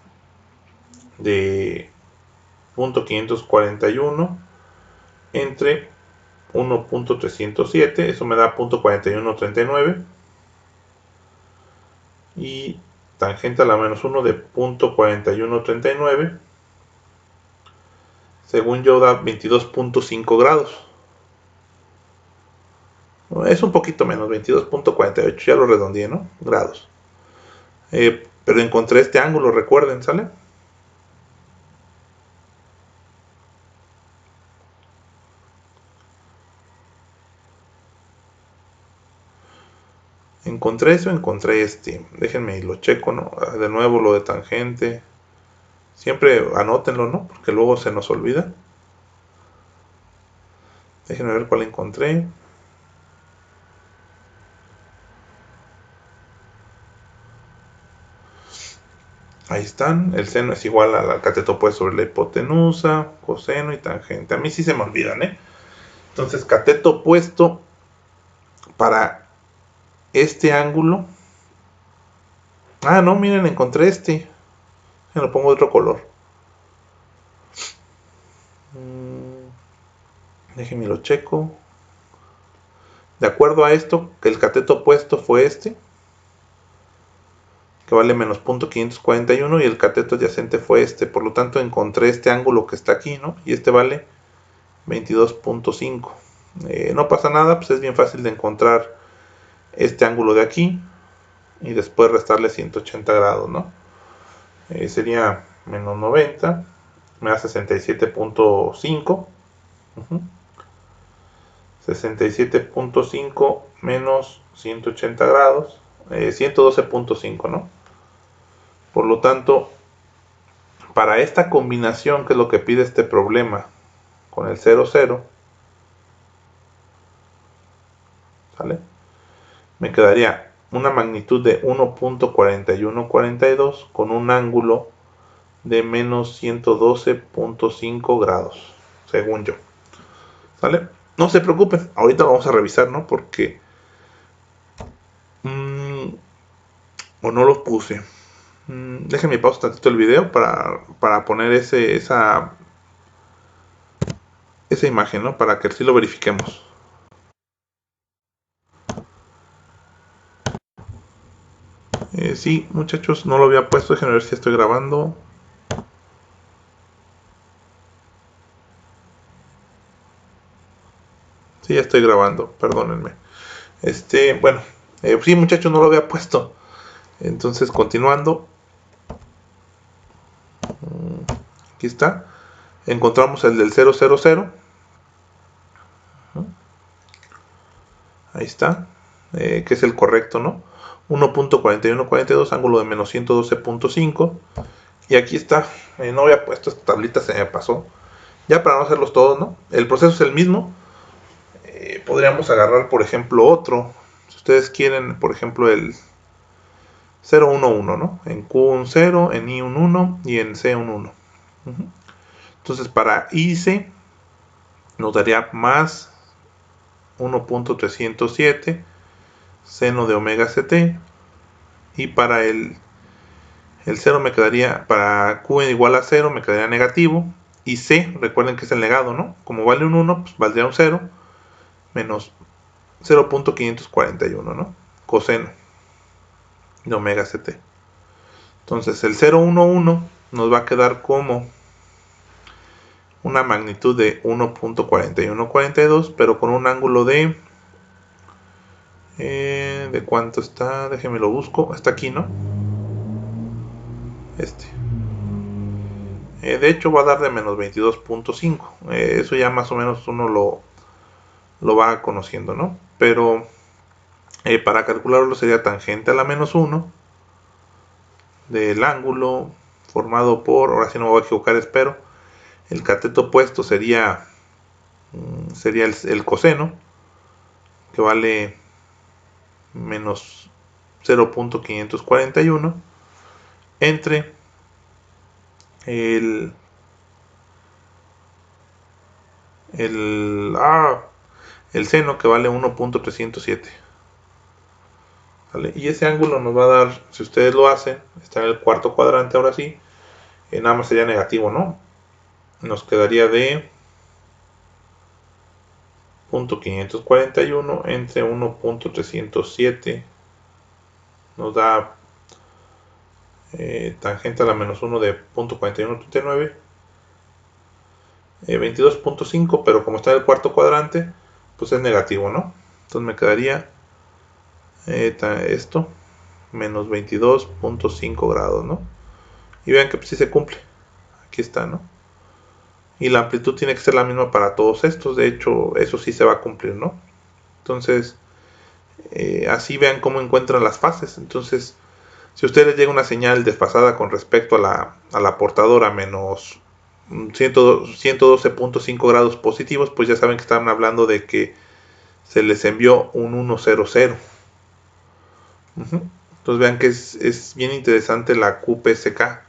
de punto 541 entre 1.307, eso me da punto 4139, y tangente a la menos 1 de punto 4139, según yo da 22.5 grados. Es un poquito menos, 22.48, ya lo redondeé, ¿no? Grados. Pero encontré este ángulo, recuerden, ¿sale? Encontré eso, encontré este. Déjenme y lo checo, ¿no? De nuevo lo de tangente. Siempre anótenlo, ¿no? Porque luego se nos olvida. Déjenme ver cuál encontré. Ahí están. El seno es igual al cateto opuesto sobre la hipotenusa, coseno y tangente. A mí sí se me olvidan, ¿eh? Entonces, cateto opuesto para este ángulo. Ah, no, miren, encontré este. Me lo pongo de otro color. Déjenme lo checo. De acuerdo a esto, que el cateto opuesto fue este, que vale menos punto 541, y el cateto adyacente fue este. Por lo tanto, encontré este ángulo que está aquí, ¿no? Y este vale 22.5. No pasa nada, pues es bien fácil de encontrar este ángulo de aquí y después restarle 180 grados, ¿no? Sería menos 90, me da 67.5. 67.5 menos 180 grados, 112.5, ¿no? Por lo tanto, para esta combinación, que es lo que pide este problema con el 0, 0, ¿sale? Me quedaría una magnitud de 1.4142 con un ángulo de menos 112.5 grados, según yo. ¿Sale? No se preocupen, ahorita lo vamos a revisar, ¿no? Porque o no los puse. Déjenme pausar tantito el video para poner esa imagen, ¿no? Para que sí lo verifiquemos. Sí, muchachos, no lo había puesto. Déjenme ver si estoy grabando. Sí, ya estoy grabando, perdónenme. Bueno, sí, muchachos, no lo había puesto. Entonces, continuando. Aquí está. Encontramos el del 000. Ahí está. Que es el correcto, ¿no? 1.4142, ángulo de menos 112.5. Y aquí está. No había puesto esta tablita, se me pasó. Ya para no hacerlos todos, ¿no? El proceso es el mismo. Podríamos agarrar, por ejemplo, otro. Si ustedes quieren, por ejemplo, el 011, ¿no? En Q un 0, en I un 1 y en C un 1. Entonces, para IC nos daría más 1.307 seno de omega ct. Y para el 0 me quedaría, para Q igual a 0 me quedaría negativo. Y C, recuerden que es el negado, ¿no? Como vale un 1, pues valdría un 0 menos 0.541, ¿no? Coseno de omega ct. Entonces el 011 nos va a quedar como una magnitud de 1.4142, pero con un ángulo de ¿de cuánto está? Déjenme lo busco. Está aquí, ¿no? De hecho va a dar de menos 22.5. Eso ya más o menos uno lo va conociendo, ¿no? Pero para calcularlo sería tangente a la menos 1 del ángulo formado por, ahora sí no me voy a equivocar, espero, el cateto opuesto sería el coseno, que vale menos 0.541, entre el el seno, que vale 1.307. ¿Vale? Y ese ángulo nos va a dar, si ustedes lo hacen, está en el cuarto cuadrante ahora sí, nada más sería negativo, ¿no? Nos quedaría de 0.541 entre 1.307, nos da tangente a la menos 1 de 0.4139, 22.5, pero como está en el cuarto cuadrante, pues es negativo, ¿no? Entonces me quedaría esto, menos 22.5 grados, ¿no? Y vean que pues sí se cumple, aquí está, ¿no? Y la amplitud tiene que ser la misma para todos estos, de hecho eso sí se va a cumplir, ¿no? Entonces así vean cómo encuentran las fases. Entonces si a ustedes les llega una señal desfasada con respecto a la portadora menos 112.5 grados positivos, pues ya saben que están hablando de que se les envió un 100. Entonces vean que es bien interesante la QPSK.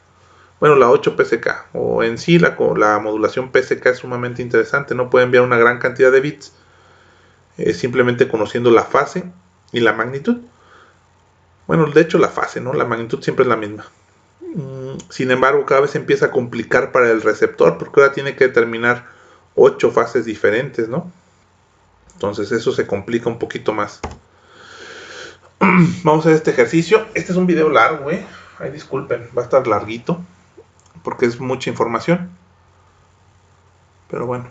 Bueno, la 8PSK, o en sí la modulación PSK es sumamente interesante, no puede enviar una gran cantidad de bits, simplemente conociendo la fase y la magnitud. Bueno, de hecho la fase, ¿no? La magnitud siempre es la misma. Sin embargo, cada vez se empieza a complicar para el receptor, porque ahora tiene que determinar 8 fases diferentes, ¿no? Entonces eso se complica un poquito más. Vamos a hacer este ejercicio. Este es un video largo, Ay, disculpen, va a estar larguito, porque es mucha información. Pero bueno.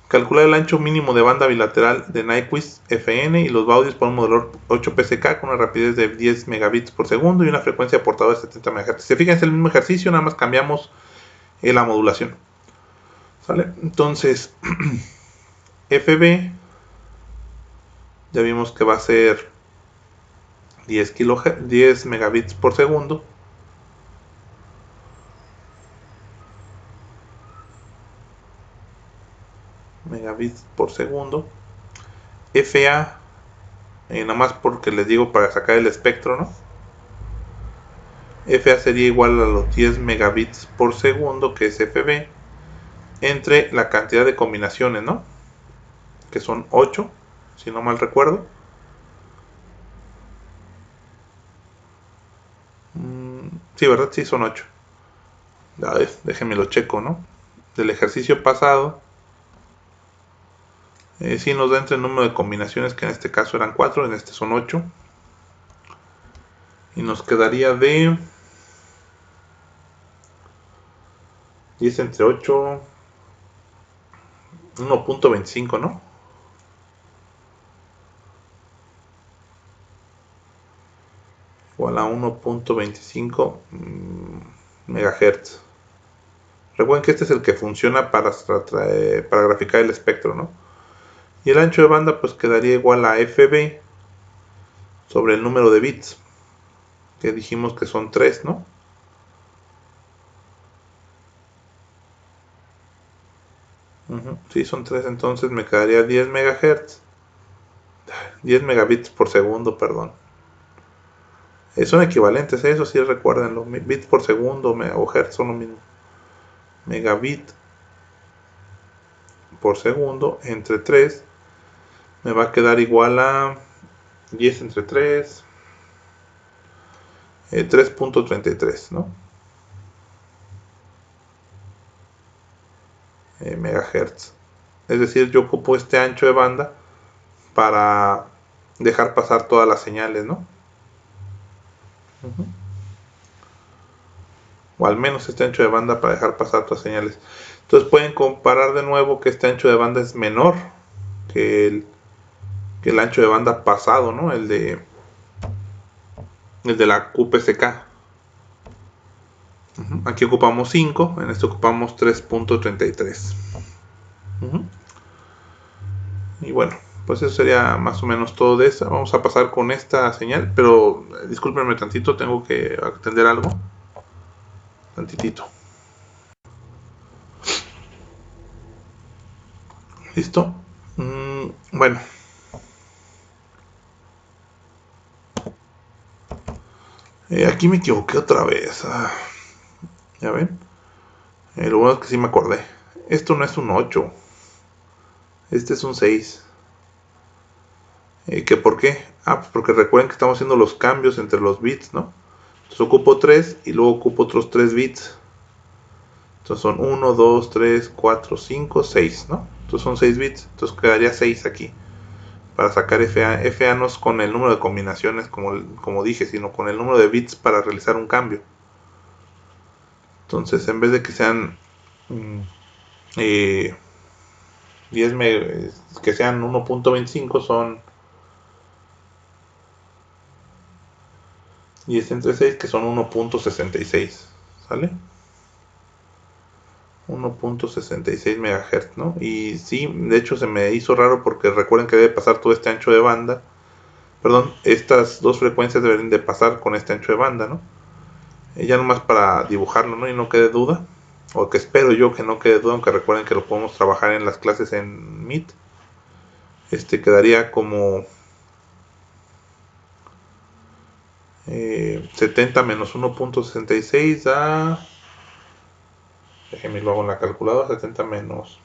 Calcular el ancho mínimo de banda bilateral de Nyquist FN y los baudios para un modulador 8PSK con una rapidez de 10 megabits por segundo y una frecuencia de portador de 70 MHz. Si se fijan, es el mismo ejercicio, nada más cambiamos la modulación. ¿Sale? Entonces, FB, ya vimos que va a ser 10 megabits por segundo. Megabits por segundo. FA, nada más porque les digo para sacar el espectro, ¿no? FA sería igual a los 10 megabits por segundo, que es FB, entre la cantidad de combinaciones, ¿no? Que son 8, si no mal recuerdo. Sí, ¿verdad? Sí, son 8. A ver, déjenme lo checo, ¿no? Del ejercicio pasado, sí nos da entre el número de combinaciones, que en este caso eran 4, en este son 8. Y nos quedaría de 10 entre 8, 1.25, ¿no? Igual a 1.25 megahertz. Recuerden que este es el que funciona para graficar el espectro, ¿no? Y el ancho de banda pues quedaría igual a FB sobre el número de bits, que dijimos que son 3, ¿no? Sí, son 3, entonces me quedaría 10 MHz. 10 megabits por segundo, perdón. Son equivalentes, eso sí recuerden, los bits por segundo o hertz son lo mismo. Megabit por segundo entre 3 me va a quedar igual a 10 entre 3, 3.33, ¿no? Megahertz. Es decir, yo ocupo este ancho de banda para dejar pasar todas las señales, ¿no? O al menos este ancho de banda para dejar pasar todas las señales. Entonces pueden comparar de nuevo que este ancho de banda es menor que el ancho de banda pasado, ¿no? El de la QPSK. Aquí ocupamos 5, en este ocupamos 3.33. Y bueno, pues eso sería más o menos todo de esta. Vamos a pasar con esta señal, pero discúlpenme tantito, tengo que atender algo. Tantitito. ¿Listo? Bueno. Aquí me equivoqué otra vez. ¿Ya ven? Lo bueno es que sí me acordé. Esto no es un 8. Este es un 6. ¿Que por qué? Pues porque recuerden que estamos haciendo los cambios entre los bits, ¿no? Entonces ocupo 3 y luego ocupo otros 3 bits. Entonces son 1, 2, 3, 4, 5, 6, ¿no? Entonces son 6 bits. Entonces quedaría 6 aquí. Para sacar FA. FA no es con el número de combinaciones, como dije, sino con el número de bits para realizar un cambio. Entonces, en vez de que sean 10 que sean 1.25, son 10 entre 6, que son 1.66, ¿sale? 1.66 MHz, ¿no? Y sí, de hecho se me hizo raro porque recuerden que debe pasar todo este ancho de banda. Perdón, estas dos frecuencias deben de pasar con este ancho de banda, ¿no? Ya nomás para dibujarlo, ¿no? Y no quede duda. O que espero yo que no quede duda, aunque recuerden que lo podemos trabajar en las clases en Meet. Quedaría como 70 menos 1.66 da... Déjenme lo hago en la calculadora. 70 menos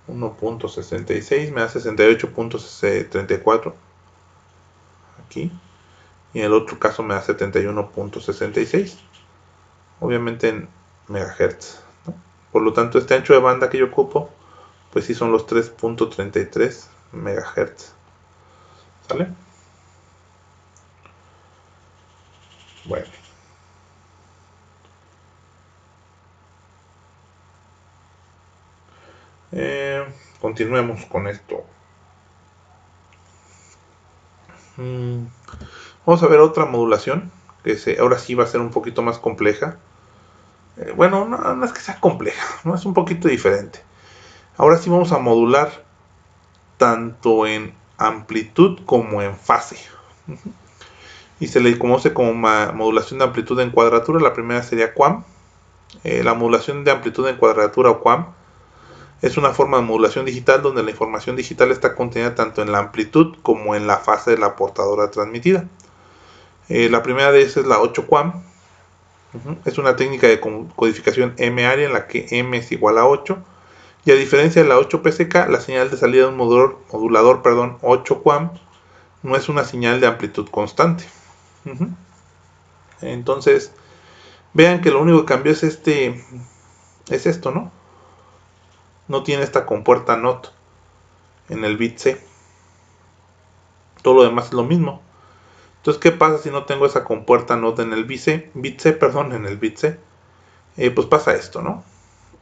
1.66 me da 68.34 aquí. Y en el otro caso me da 71.66. Obviamente en megahertz, ¿no? Por lo tanto, este ancho de banda que yo ocupo, pues sí son los 3.33 megahertz. ¿Sale? Bueno. Continuemos con esto. Vamos a ver otra modulación, que ahora sí va a ser un poquito más compleja. Bueno, no es que sea compleja, no es un poquito diferente. Ahora sí vamos a modular tanto en amplitud como en fase. Y se le conoce como modulación de amplitud en cuadratura. La primera sería QAM. La modulación de amplitud en cuadratura o QAM es una forma de modulación digital donde la información digital está contenida tanto en la amplitud como en la fase de la portadora transmitida. La primera de esas es la 8 QAM. Es una técnica de codificación M-área en la que M es igual a 8. Y a diferencia de la 8 PSK, la señal de salida de un modulador 8 QAM no es una señal de amplitud constante. Entonces, vean que lo único que cambió es esto, ¿no? No tiene esta compuerta NOT en el bit C. Todo lo demás es lo mismo. Entonces, ¿qué pasa si no tengo esa compuerta NOT en el bit C? En el bit C. Pues pasa esto, ¿no?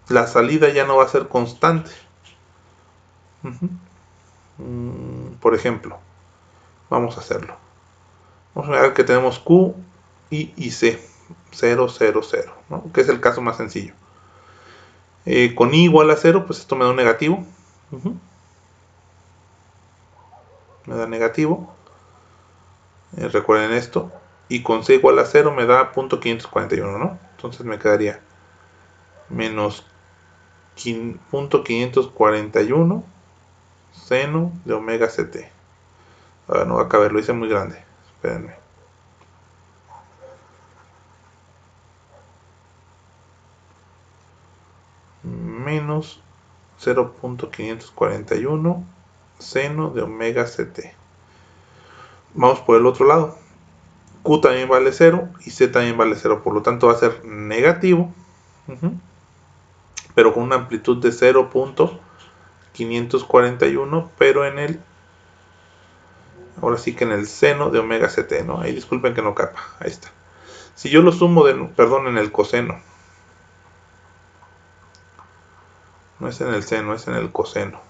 La salida ya no va a ser constante. Por ejemplo, vamos a hacerlo. Vamos a ver que tenemos Q y C, 0, 0, 0, ¿no? Que es el caso más sencillo. Con I igual a 0, pues esto me da un negativo. Me da negativo. Recuerden esto. Y con C igual a 0 me da .541, ¿no? Entonces me quedaría menos .541 seno de omega ct. Ahora no va a caber, lo hice muy grande. Espérenme. Menos 0.541 seno de omega ct. Vamos por el otro lado. Q también vale 0 y C también vale 0. Por lo tanto va a ser negativo. Pero con una amplitud de 0.541. Pero en el... Ahora sí que en el seno de omega ct, ¿no? Ahí disculpen que no capa. Ahí está. Si yo lo sumo en el coseno. No es en el seno, es en el coseno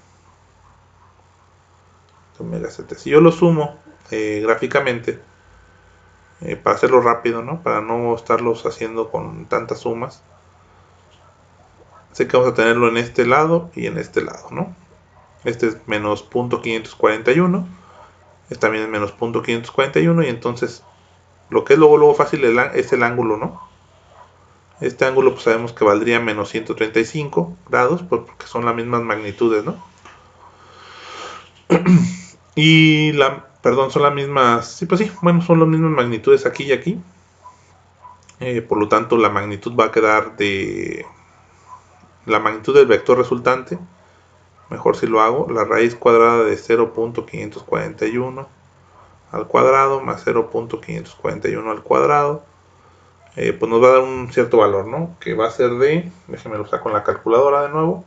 de omega ct. Si yo lo sumo gráficamente, para hacerlo rápido, ¿no? Para no estarlos haciendo con tantas sumas. Sé que vamos a tenerlo en este lado y en este lado, ¿no? Este es menos .541. Este también es menos .541. Y entonces, lo que es luego fácil es el ángulo, ¿no? Este ángulo pues sabemos que valdría menos 135 grados, porque son las mismas magnitudes, ¿no? Y son las mismas, sí, pues sí, bueno, son las mismas magnitudes aquí y aquí. Por lo tanto, la magnitud va a quedar la magnitud del vector resultante Mejor si lo hago, la raíz cuadrada de 0.541 al cuadrado más 0.541 al cuadrado, pues nos va a dar un cierto valor, ¿no? Que va a ser de, déjenme lo saco en la calculadora de nuevo.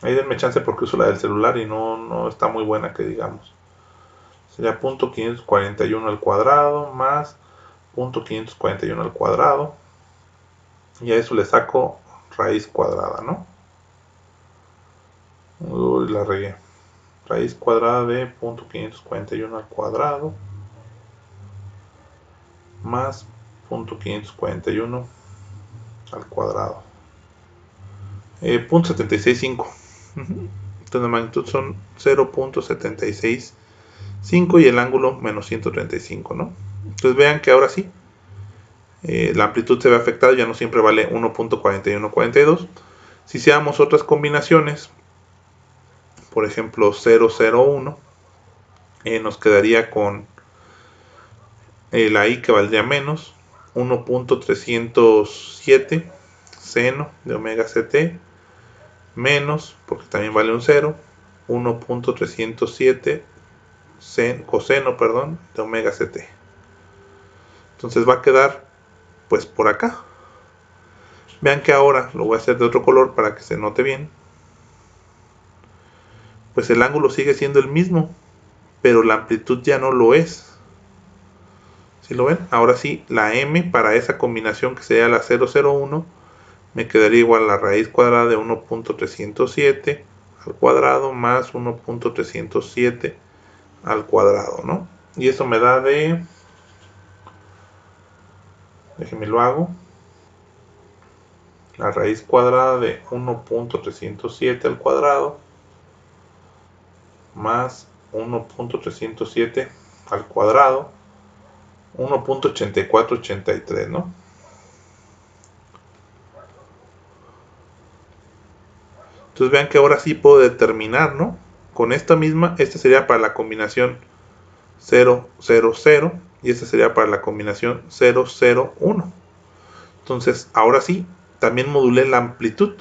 Ahí denme chance porque uso la del celular y no está muy buena que digamos. Sería 0.541 al cuadrado más 0.541 al cuadrado. Y a eso le saco raíz cuadrada, ¿no? Uy, la regué. Raíz cuadrada de 0.541 al cuadrado más 0.541 al cuadrado. 0.765. Entonces la magnitud son 0.765 y el ángulo menos 135, ¿no? Entonces vean que ahora sí, la amplitud se ve afectada, ya no siempre vale 1.4142. Si hiciéramos otras combinaciones, por ejemplo 001, nos quedaría con la i que valdría menos 1.307 seno de omega ct menos, porque también vale un 0, 1.307 coseno, de omega ct. Entonces va a quedar pues por acá. Vean que ahora lo voy a hacer de otro color para que se note bien. Pues el ángulo sigue siendo el mismo, pero la amplitud ya no lo es. ¿Sí lo ven? Ahora sí, la m para esa combinación que sería la 001 me quedaría igual a la raíz cuadrada de 1.307 al cuadrado más 1.307 al cuadrado, ¿no? Y eso me da de, déjenme lo hago, la raíz cuadrada de 1.307 al cuadrado más 1.307 al cuadrado, 1.8483, ¿no? Entonces vean que ahora sí puedo determinar, ¿no? Con esta misma, esta sería para la combinación 0, 0, 0 y esta sería para la combinación 0, 0, 1. Entonces ahora sí, también modulé la amplitud,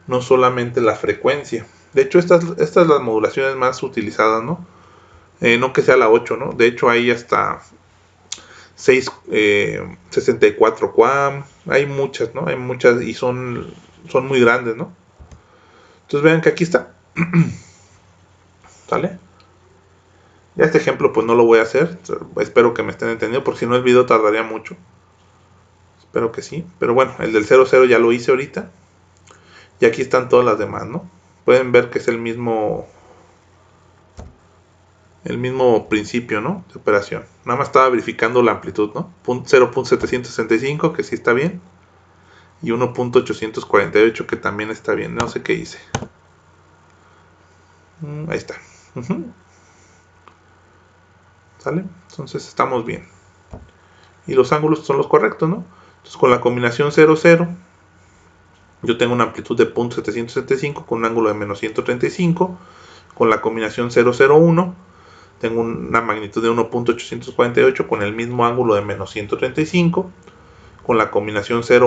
no solamente la frecuencia. De hecho, estas son las modulaciones más utilizadas, ¿no? No que sea la 8, ¿no? De hecho, hay hasta 64 QAM, hay muchas, ¿no? Hay muchas y son muy grandes, ¿no? Entonces vean que aquí está. ¿Sale? Ya este ejemplo pues no lo voy a hacer. Espero que me estén entendiendo, porque si no el video tardaría mucho. Espero que sí. Pero bueno, el del 00 ya lo hice ahorita. Y aquí están todas las demás, ¿no? Pueden ver que es el mismo principio, ¿no? De operación. Nada más estaba verificando la amplitud, ¿no? 0.765, que sí está bien. Y 1.848, que también está bien. No sé qué hice. Ahí está. ¿Sale? Entonces estamos bien. Y los ángulos son los correctos, ¿no? Entonces con la combinación 00, yo tengo una amplitud de 0.775 con un ángulo de menos 135. Con la combinación 001, tengo una magnitud de 1.848 con el mismo ángulo de menos 135. Con la combinación 010,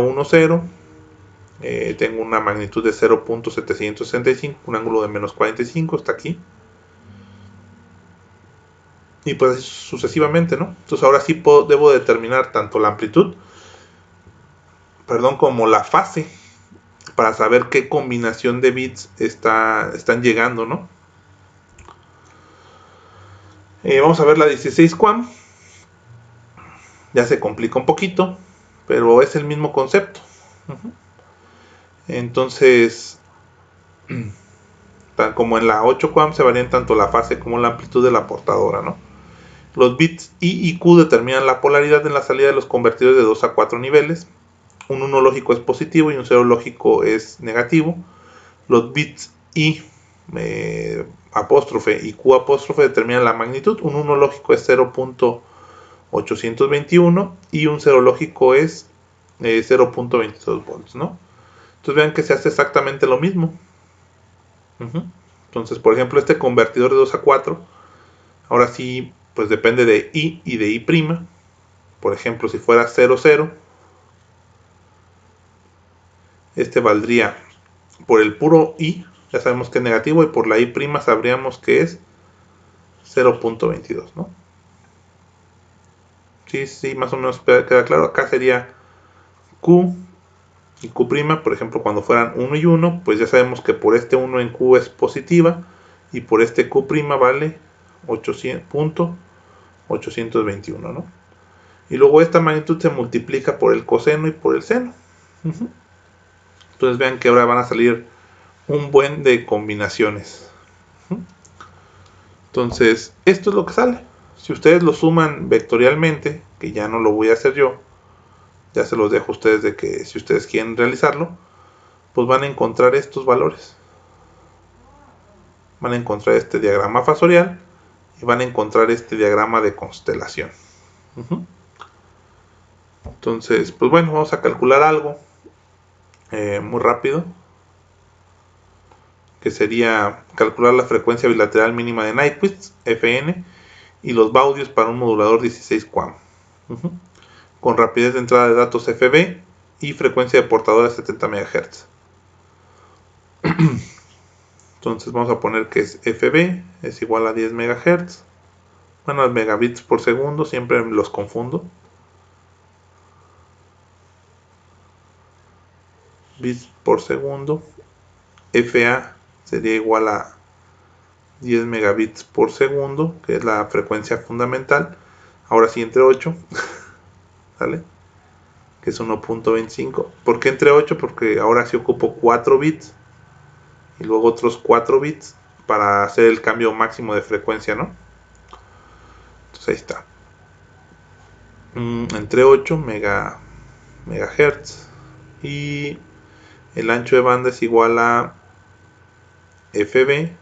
tengo una magnitud de 0.765, un ángulo de menos 45, está aquí. Y pues sucesivamente, ¿no? Entonces ahora sí debo determinar tanto la amplitud, como la fase, para saber qué combinación de bits están llegando, ¿no? Vamos a ver la 16 QAM. Ya se complica un poquito, pero es el mismo concepto. Entonces, como en la 8 QAM se varían tanto la fase como la amplitud de la portadora, ¿no? Los bits I y Q determinan la polaridad en la salida de los convertidores de 2 a 4 niveles. Un 1 lógico es positivo y un 0 lógico es negativo. Los bits I apóstrofe y Q apóstrofe determinan la magnitud. Un 1 lógico es 0.821 y un 0 lógico es 0.22 volts, ¿no? Entonces vean que se hace exactamente lo mismo. Entonces, por ejemplo, este convertidor de 2 a 4, ahora sí, pues depende de I y de I'. Por ejemplo, si fuera 0, 0, este valdría por el puro I, ya sabemos que es negativo, y por la I' sabríamos que es 0.22, ¿no? Sí, más o menos queda claro. Acá sería Q y Q', por ejemplo, cuando fueran 1 y 1, pues ya sabemos que por este 1 en Q es positiva, y por este Q' vale 800.821, ¿no? Y luego esta magnitud se multiplica por el coseno y por el seno. Entonces vean que ahora van a salir un buen de combinaciones. Entonces, esto es lo que sale. Si ustedes lo suman vectorialmente, que ya no lo voy a hacer yo, ya se los dejo a ustedes de que si ustedes quieren realizarlo, pues van a encontrar estos valores. Van a encontrar este diagrama fasorial y van a encontrar este diagrama de constelación. Entonces, pues bueno, vamos a calcular algo muy rápido, que sería calcular la frecuencia bilateral mínima de Nyquist, Fn, y los baudios para un modulador 16 QAM, con rapidez de entrada de datos Fb y frecuencia de portadora de 70 MHz. Entonces vamos a poner que es Fb es igual a 10 MHz. Bueno, megabits por segundo, siempre los confundo. Bits por segundo. Fa sería igual a 10 megabits por segundo, que es la frecuencia fundamental. Ahora sí entre 8, ¿vale? Que es 1.25. ¿Por qué entre 8? Porque ahora sí ocupo 4 bits y luego otros 4 bits para hacer el cambio máximo de frecuencia, ¿no? Entonces ahí está. Entre 8 megahertz, y el ancho de banda es igual a Fb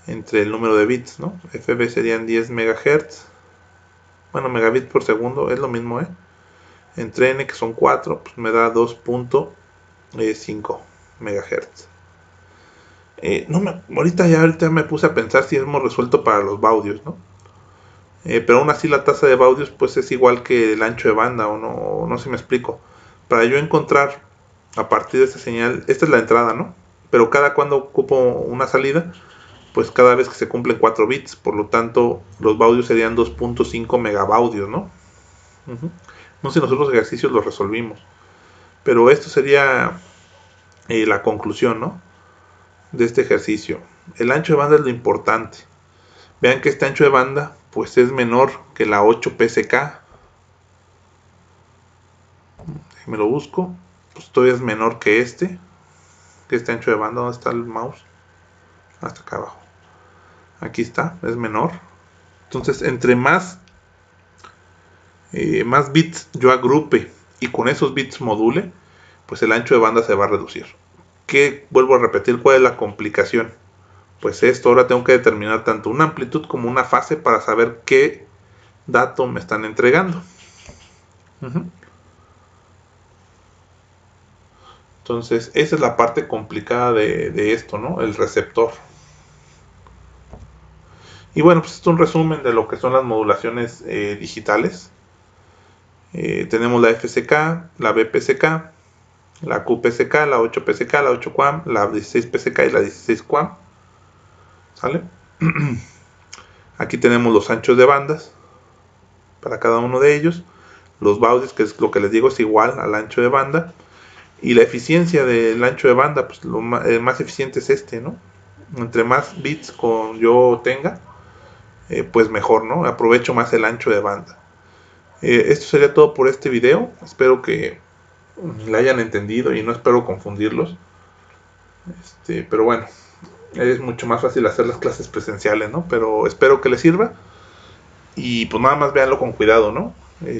entre el número de bits, ¿no? Fb serían 10 MHz. Bueno, megabits por segundo, es lo mismo, ¿eh? Entre n, que son 4, pues me da 2.5 MHz. Ahorita me puse a pensar si hemos resuelto para los baudios, ¿no? Pero aún así la tasa de baudios pues es igual que el ancho de banda, o no sé si me explico. Para yo encontrar a partir de esta señal, esta es la entrada, ¿no? Pero cada cuando ocupo una salida, pues cada vez que se cumplen 4 bits, por lo tanto los baudios serían 2.5 megabaudios, ¿no? No sé si nosotros los ejercicios los resolvimos, pero esto sería la conclusión, ¿no? De este ejercicio. El ancho de banda es lo importante. Vean que este ancho de banda pues es menor que la 8 PSK. Me lo busco, pues todavía es menor que este ancho de banda. ¿Dónde está el mouse? Hasta acá abajo. Aquí está, es menor. Entonces, entre más bits yo agrupe y con esos bits module, pues el ancho de banda se va a reducir. ¿Qué? Vuelvo a repetir, ¿cuál es la complicación? Pues esto, ahora tengo que determinar tanto una amplitud como una fase para saber qué dato me están entregando. Entonces, esa es la parte complicada de esto, ¿no? El receptor. Y bueno, pues esto es un resumen de lo que son las modulaciones digitales. Tenemos la FSK, la BPSK, la QPSK, la 8PSK, la 8 QAM, la 16PSK y la 16 QAM. ¿Sale? Aquí tenemos los anchos de bandas para cada uno de ellos. Los baudios, que es lo que les digo, es igual al ancho de banda. Y la eficiencia del ancho de banda, pues el más eficiente es este, ¿no? Entre más bits yo tenga, pues mejor, ¿no? Aprovecho más el ancho de banda. Esto sería todo por este video. Espero que la hayan entendido y no espero confundirlos. Pero bueno, es mucho más fácil hacer las clases presenciales, ¿no? Pero espero que les sirva. Y pues nada más véanlo con cuidado, ¿no?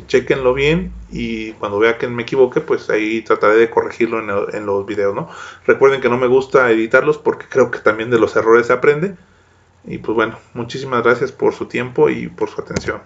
Chequenlo bien, y cuando vea que me equivoque, pues ahí trataré de corregirlo en los videos, ¿no? Recuerden que no me gusta editarlos porque creo que también de los errores se aprende. Y pues bueno, muchísimas gracias por su tiempo y por su atención.